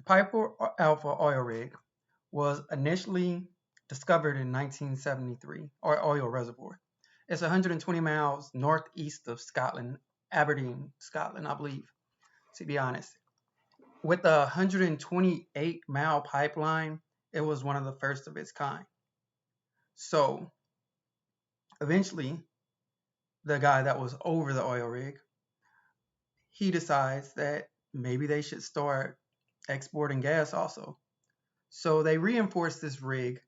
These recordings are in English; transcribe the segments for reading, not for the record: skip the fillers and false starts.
Piper Alpha oil rig was initially discovered in 1973, or oil reservoir. It's 120 miles northeast of Scotland, Aberdeen, Scotland, I believe, to be honest. With a 128-mile pipeline, it was one of the first of its kind. So eventually, the guy that was over the oil rig, he decides that maybe they should start exporting gas also. So they reinforced this rig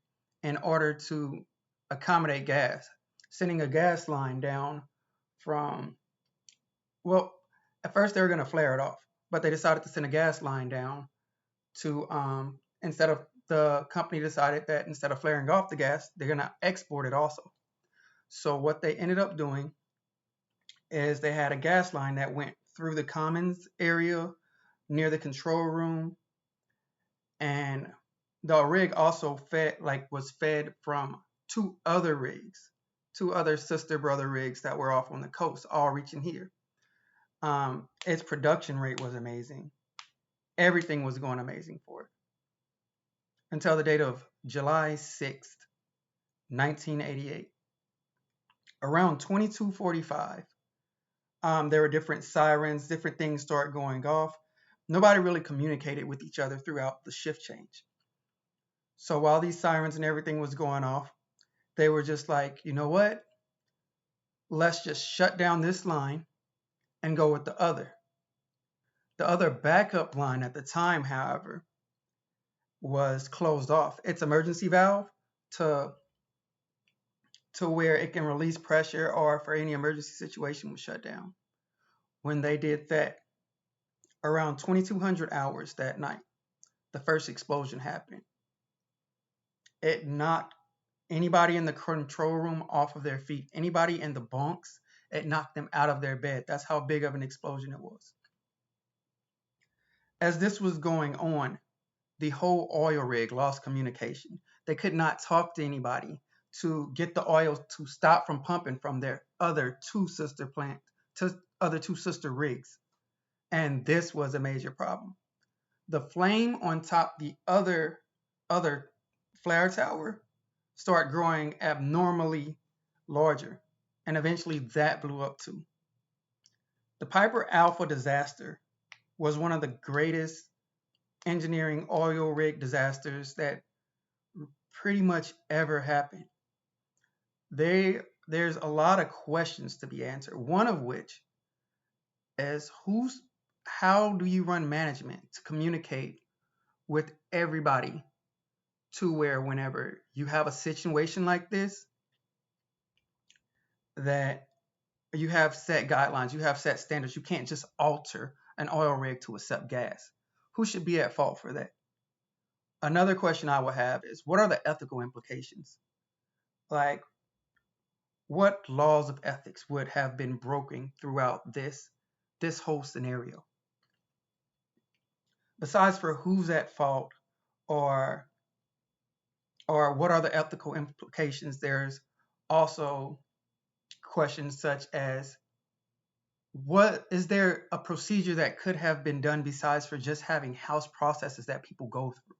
in order to accommodate gas, sending a gas line down from, well, at first they were going to flare it off, but they decided to send a gas line down to, instead of, the company decided that instead of flaring off the gas, they're going to export it also. So what they ended up doing is they had a gas line that went through the commons area near the control room, and the rig also was fed from two other rigs, two other sister brother rigs that were off on the coast, all reaching here. Its production rate was amazing. Everything was going amazing for it until the date of July 6th, 1988. Around 22:45, there were different sirens, different things started going off. Nobody really communicated with each other throughout the shift change. So while these sirens and everything was going off, they were just like, you know what? Let's just shut down this line and go with the other. The other backup line at the time, however, was closed off. Its emergency valve to where it can release pressure or for any emergency situation was shut down. When they did that, around 2200 hours that night, the first explosion happened. It knocked anybody in the control room off of their feet. Anybody in the bunks, it knocked them out of their bed. That's how big of an explosion it was. As this was going on, the whole oil rig lost communication. They could not talk to anybody to get the oil to stop from pumping from their other two sister rigs. And this was a major problem. The flame on top the other flare tower started growing abnormally larger, and eventually that blew up too. The Piper Alpha disaster was one of the greatest engineering oil rig disasters that pretty much ever happened. There's a lot of questions to be answered, one of which is how do you run management to communicate with everybody to where whenever you have a situation like this, that you have set guidelines, you have set standards. You can't just alter an oil rig to accept gas. Who should be at fault for that? Another question I would have is, what are the ethical implications? Like, what laws of ethics would have been broken throughout this whole scenario? Besides for who's at fault, or what are the ethical implications, there's also questions such as, what is there a procedure that could have been done besides for just having house processes that people go through?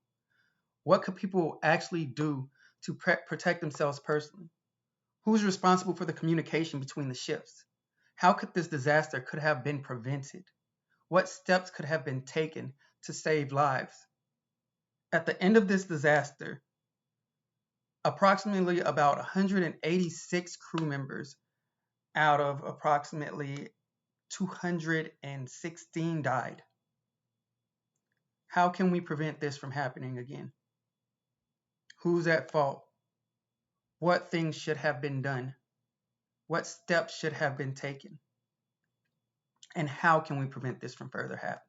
What could people actually do to protect themselves personally? Who's responsible for the communication between the shifts? How could this disaster could have been prevented? What steps could have been taken to save lives? At the end of this disaster, approximately about 186 crew members out of approximately 216 died. How can we prevent this from happening again? Who's at fault? What things should have been done? What steps should have been taken? And how can we prevent this from further happening?